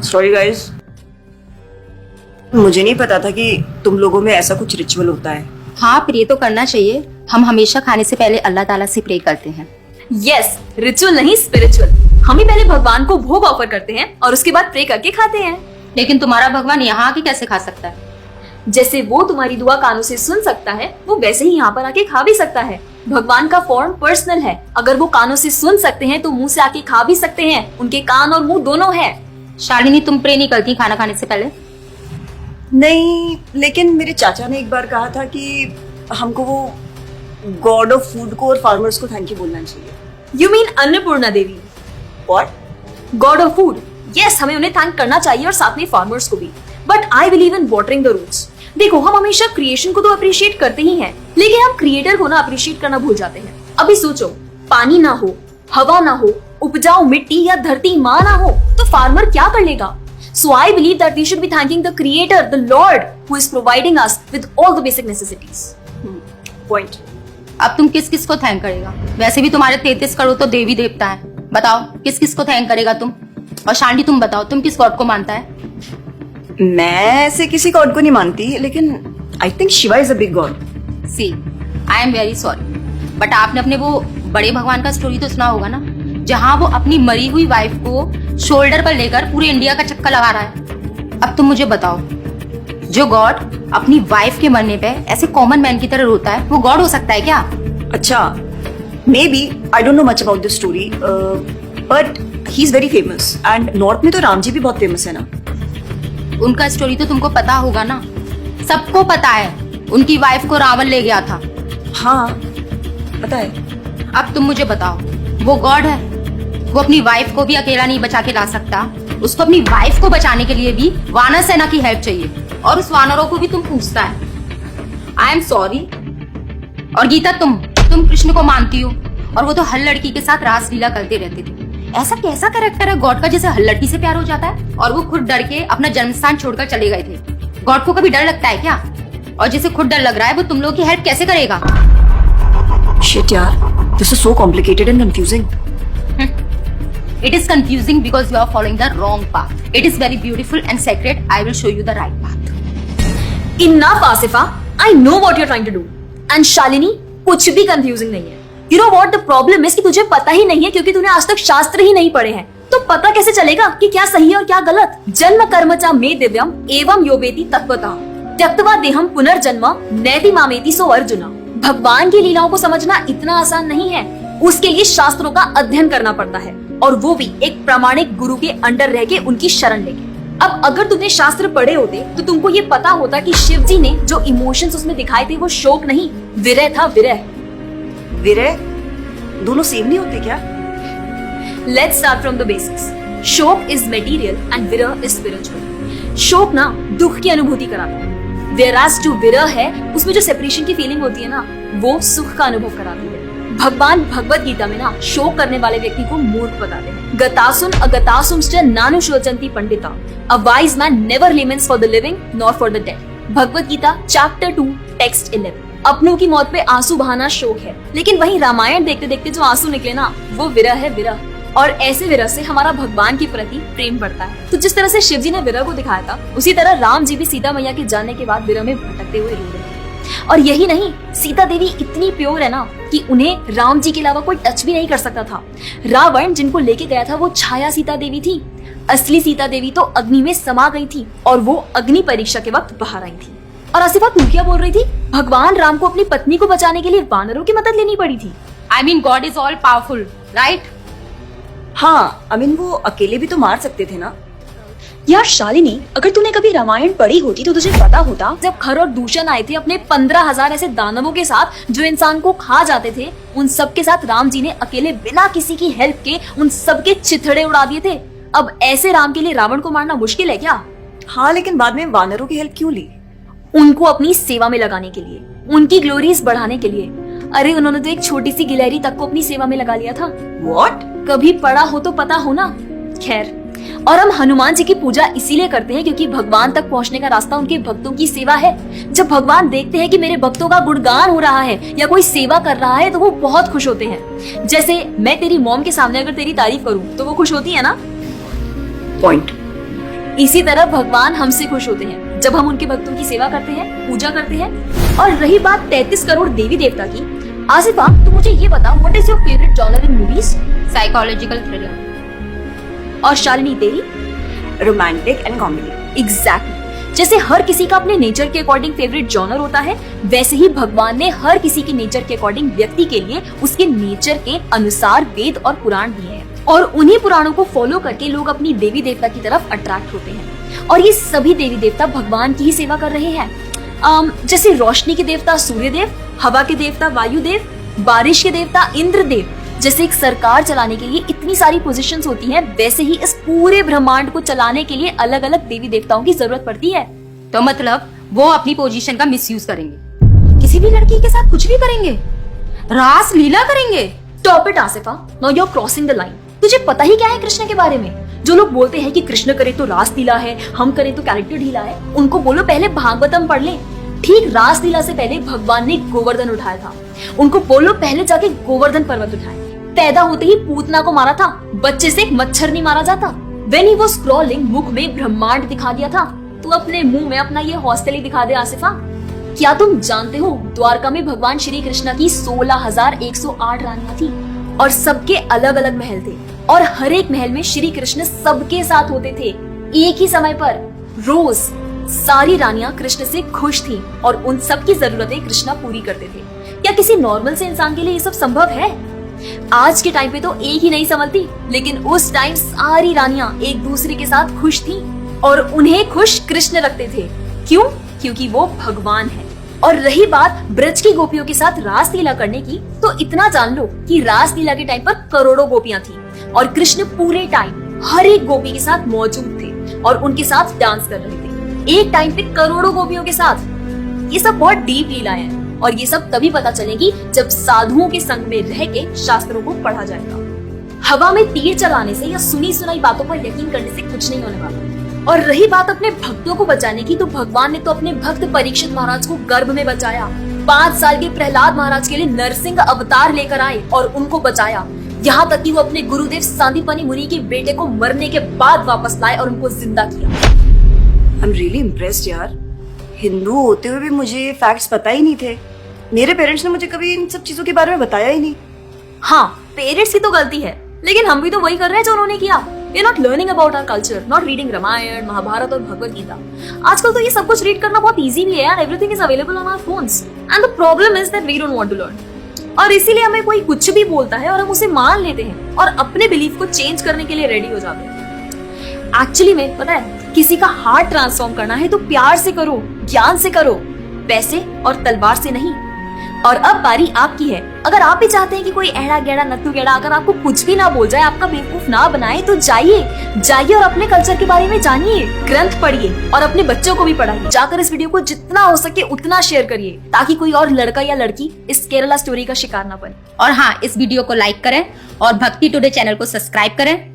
Sorry guys, मुझे नहीं पता था कि तुम लोगों में ऐसा कुछ रिचुअल होता है। हाँ, प्रे तो करना चाहिए। हम हमेशा खाने से पहले अल्लाह ताला से प्रे करते हैं। यस, रिचुअल नहीं स्पिरिचुअल। हम ही पहले भगवान को भोग ऑफर करते हैं और उसके बाद प्रे करके खाते हैं। लेकिन तुम्हारा भगवान यहाँ आके कैसे खा सकता है? जैसे वो तुम्हारी दुआ कानों से सुन सकता है, वो वैसे ही यहाँ पर आके खा भी सकता है। भगवान का फॉर्म पर्सनल है। अगर वो कानों से सुन सकते हैं तो मुंह से आके खा भी सकते हैं। उनके कान और मुंह दोनों है। शालिनी, तुम प्रे नहीं करती खाना खाने से पहले? नहीं, लेकिन मेरे चाचा ने एक बार कहा था कि हमको वो गॉड ऑफ फूड को और फार्मर्स को थैंक यू बोलना चाहिए। You mean Annapurna Devi? What? God of food. Yes, हमें उन्हें थैंक करना चाहिए और साथ में फार्मर्स को भी। But I believe in watering the roots. देखो, हम हमेशा क्रिएशन को तो अप्रिशिएट करते ही हैं, लेकिन हम क्रिएटर को ना अप्रिशिएट करना भूल जाते हैं। अभी सोचो, पानी ना हो, हवा ना हो, उपजाऊ मिट्टी या धरती माँ ना हो, तो फार्मर क्या कर लेगा? So I believe that we should be thanking the Creator, the Lord, who is providing us with all the basic necessities. Point. अब तुम किस किस को थैंक करेगा? वैसे भी तुम्हारे 33 करोड़ तो देवी देवता है। बताओ, किस किस को थैंक करेगा तुम? और शांति, तुम बताओ, तुम किस गॉड को मानता है? मैं ऐसे किसी गॉड को नहीं मानती, लेकिन I think Shiva is a big god. See, I am very sorry, but आपने अपने वो बड़े भगवान का स्टोरी तो सुना होगा ना, जहाँ वो अपनी मरी हुई वाइफ को शोल्डर पर लेकर पूरे इंडिया का चक्कर लगा रहा है। अब तुम मुझे बताओ, जो गॉड अपनी वाइफ के मरने पे ऐसे कॉमन मैन की तरह रोता है, वो गॉड हो सकता है क्या? अच्छा, may be, I don't know much about this story, but he is very famous. And north में तो राम जी भी बहुत फेमस है ना। उनका स्टोरी तो तुमको पता होगा ना, सबको पता है। उनकी वाइफ को रावण ले गया था। हाँ, पता है। अब तुम मुझे बताओ, वो गॉड है? वो अपनी वाइफ को भी अकेला नहीं बचा के ला सकता। उसको अपनी वाइफ को बचाने के लिए भी वानर सेना की हेल्प चाहिए, और उस वानरों को भी तुम पूछता है। I am sorry. और गीता, तुम कृष्ण को मानती हो, और वो तो हर लड़की के साथ रासलीला करते रहते थे। ऐसा कैसा कैरेक्टर है गॉड का जिसे हर लड़की से प्यार हो जाता है? और वो खुद डर के अपना जन्मस्थान छोड़कर चले गए थे। गॉड को कभी डर लगता है क्या? और जिसे खुद डर लग रहा है, वो तुम लोगों की हेल्प कैसे करेगा? शिट यार, this is so complicated and confusing. It is confusing because you are following the wrong path. It is very beautiful and sacred. I will show you the right path. Enough, Asifa. I know what you're trying to do. And Shalini, कुछ भी confusing नहीं है। You know what the problem is कि तुझे पता ही नहीं है, क्योंकि तूने आज तक शास्त्र ही नहीं पढ़े हैं। तो पता कैसे चलेगा कि क्या सही है और क्या गलत? जन्म कर्म च मे दिव्यम एवं योवेति तत्वतः त्यक्त्वा देहम पुनर्जन्म नैति मामेति सो अर्जुना। भगवान की लीलाओं को समझना इतना आसान नहीं है। उसके लिए शास्त्रों का अध्ययन करना पड़ता है, और वो भी एक प्रामाणिक गुरु के अंडर रह के, उनकी शरण लेके। अब अगर तुमने शास्त्र पढ़े होते तो तुमको ये पता होता कि शिव जी ने जो इमोशंस उसमें दिखाए थे वो शोक नहीं, विरह था। विरह विरह दोनों सेम नहीं होते क्या? Let's start from the basics. शोक इज मटेरियल एंड विरह इज स्पिरिचुअल। शोक ना दुख की अनुभूति कराता है, whereas जो विरह है उसमें जो सेपरेशन की फीलिंग होती है ना, वो सुख का अनुभव कराती है। भगवान भगवत गीता में ना शोक करने वाले व्यक्ति को मूर्ख बताते हैं। गतासुम अगतासुमश्च नानुशोचन्ति Pandita. A wise man never laments for the living nor for the dead. Bhagavad Gita chapter 2 text 11। अपनों की मौत पे आंसू बहाना शोक है, लेकिन वही रामायण देखते देखते जो आंसू निकले ना, वो विरह है, विरह। और ऐसे विरह से हमारा भगवान के प्रति प्रेम बढ़ता है। तो जिस तरह से शिव जी ने विरह को दिखाया था, उसी तरह राम जी भी सीता मैया के जाने के बाद विरह में भटकते हुए रो रहे हैं। और यही नहीं, सीता देवी इतनी प्योर है ना कि उन्हें राम जी के अलावा कोई टच भी नहीं कर सकता था। रावण जिनको लेके गया था वो छाया सीता देवी थी। असली सीता देवी तो अग्नि में समा गई थी, और वो अग्नि परीक्षा के वक्त बाहर आई थी। और आसिफा, तू क्या बोल रही थी? भगवान राम को अपनी पत्नी को बचाने के लिए वानरों की मदद लेनी पड़ी थी। I mean, God is all powerful, right? हाँ, आई मीन वो अकेले भी तो मार सकते थे ना। यार शालिनी, अगर तूने कभी रामायण पढ़ी होती तो तुझे पता होता, जब खर और दूषण आए थे अपने 15,000 ऐसे दानवों के साथ जो इंसान को खा जाते थे, उन सब के साथ राम जी ने अकेले बिना किसी की हेल्प के उन सबके चिथड़े उड़ा दिए थे। अब ऐसे राम के लिए रावण को मारना मुश्किल है क्या? हाँ, लेकिन बाद में वानरों की हेल्प क्यों ली? उनको अपनी सेवा में लगाने के लिए, उनकी ग्लोरीज बढ़ाने के लिए। अरे उन्होंने तो एक छोटी सी गिलहरी तक को अपनी सेवा में लगा लिया था। What? कभी पढ़ा हो तो पता हो ना। खैर, और हम हनुमान जी की पूजा इसीलिए करते हैं क्योंकि भगवान तक पहुंचने का रास्ता उनके भक्तों की सेवा है। जब भगवान देखते हैं कि मेरे भक्तों का गुणगान हो रहा है या कोई सेवा कर रहा है तो वो बहुत खुश होते हैं। जैसे मैं तेरी मॉम के सामने अगर तेरी तारीफ करूं तो वो खुश होती है ना। पॉइंट। इसी तरह भगवान हमसे खुश होते हैं जब हम उनके भक्तों की सेवा करते हैं, पूजा करते हैं। और रही बात 33 करोड़ देवी देवता की, आसिफा तो मुझे ये बता, what is your favourite genre in movies? Psychological thriller. और शालिनी तेरी? Romantic and comedy. एग्जैक्टली। जैसे हर किसी का अपने नेचर के अकॉर्डिंग फेवरेट जॉनर होता है, वैसे ही भगवान ने हर किसी के नेचर के अकॉर्डिंग व्यक्ति के लिए उसके नेचर के अनुसार वेद और पुराण दिए हैं। और उन्हीं पुराणों को फॉलो करके लोग अपनी देवी देवता की तरफ अट्रैक्ट होते हैं। और ये सभी देवी देवता भगवान की ही सेवा कर रहे हैं। जैसे रोशनी के देवता सूर्य देव, हवा के देवता वायु देव, बारिश के देवता इंद्र देव। जैसे एक सरकार चलाने के लिए इतनी सारी पोजीशंस होती हैं, वैसे ही इस पूरे ब्रह्मांड को चलाने के लिए अलग अलग देवी देवताओं की जरूरत पड़ती है। तो मतलब वो अपनी पोजीशन का मिसयूज करेंगे, किसी भी लड़की के साथ कुछ भी करेंगे, रास लीला करेंगे। Stop it Asifa, now you are crossing the line. तुझे पता ही क्या है कृष्ण के बारे में? जो लोग बोलते हैं कि कृष्ण करे तो रास लीला है, हम करें तो कैरेक्टर ढीला है, उनको बोलो पहले भागवतम पढ़ ले। ठीक रास लीला से पहले भगवान ने गोवर्धन उठाया था। उनको बोलो पहले जाके गोवर्धन पर्वत उठाए। पैदा होते ही पूतना को मारा था, बच्चे से एक मच्छर नहीं मारा जाता। When he was crawling, मुख में ब्रह्मांड दिखा दिया था। तू अपने मुंह में अपना ये हौसले ही दिखा दे आसिफा। क्या तुम जानते हो द्वारका में भगवान श्री कृष्ण की 16,108 रानियां थी और सबके अलग अलग महल थे और हर एक महल में श्री कृष्ण सबके साथ होते थे एक ही समय पर। रोज सारी रानियां कृष्ण से खुश थी और उन सबकी जरूरतें कृष्णा पूरी करते थे। क्या किसी नॉर्मल से इंसान के लिए ये सब संभव है? आज के टाइम पे तो एक ही नहीं संभलती, लेकिन उस टाइम सारी रानियां एक दूसरे के साथ खुश थी और उन्हें खुश कृष्ण रखते थे। क्यों? क्योंकि वो भगवान है। और रही बात ब्रज की गोपियों के साथ रास लीला करने की, तो इतना जान लो कि रास लीला के टाइम पर करोड़ों गोपियां थी और कृष्ण पूरे टाइम हर एक गोपी के साथ मौजूद थे और उनके साथ डांस कर रहे थे एक टाइम पे करोड़ों गोपियों के साथ। ये सब बहुत डीप लीला है और ये सब तभी पता चलेगी जब साधुओं के संग में रह के शास्त्रों को पढ़ा जाएगा। हवा में तीर चलाने से या सुनी सुनाई बातों पर यकीन करने से कुछ नहीं होने वाला। और रही बात अपने भक्तों को बचाने की, तो भगवान ने तो अपने भक्त परीक्षित महाराज को गर्भ में बचाया। 5 साल के प्रहलाद महाराज के लिए नरसिंह अवतार लेकर आए और उनको बचाया। यहाँ तक कि वो अपने गुरुदेव सांदीपनि मुनि के बेटे को मरने के बाद वापस लाए और उनको जिंदा किया। आई एम रियली इम्प्रेस्ड यार। हिंदू होते हुए भी मुझे फैक्ट्स पता ही नहीं थे। मेरे पेरेंट्स ने मुझे कभी इन सब चीजों के बारे में बताया ही नहीं। हाँ, पेरेंट्स की तो गलती है, लेकिन हम भी तो वही कर रहे हैं जो उन्होंने किया। We are not learning about our culture, not reading Ramayan, Mahabharat और भगवत गीता। आजकल तो ये सब कुछ रीड करना बहुत इजी भी है यार। Everything is available on our phones, and the problem is that we don't want to learn। और इसीलिए हमें कोई कुछ भी बोलता है और हम उसे मान लेते हैं और अपने बिलीफ को चेंज करने के लिए रेडी हो जाते हैं। एक्चुअली में पता है, किसी का हार्ट ट्रांसफॉर्म करना है तो प्यार से करो, ज्ञान से करो, पैसे और तलवार से नहीं। और अब बारी आपकी है। अगर आप भी चाहते हैं कि कोई एड़ा गेड़ा नत्थु गेड़ा अगर आपको कुछ भी ना बोल जाए, आपका बेवकूफ ना बनाए, तो जाइए और अपने कल्चर के बारे में जानिए, ग्रंथ पढ़िए और अपने बच्चों को भी पढ़ाइए। जाकर इस वीडियो को जितना हो सके उतना शेयर करिए ताकि कोई और लड़का या लड़की इस केरला स्टोरी का शिकार ना बने। और हाँ, इस वीडियो को लाइक करें और भक्ति टुडे चैनल को सब्सक्राइब करें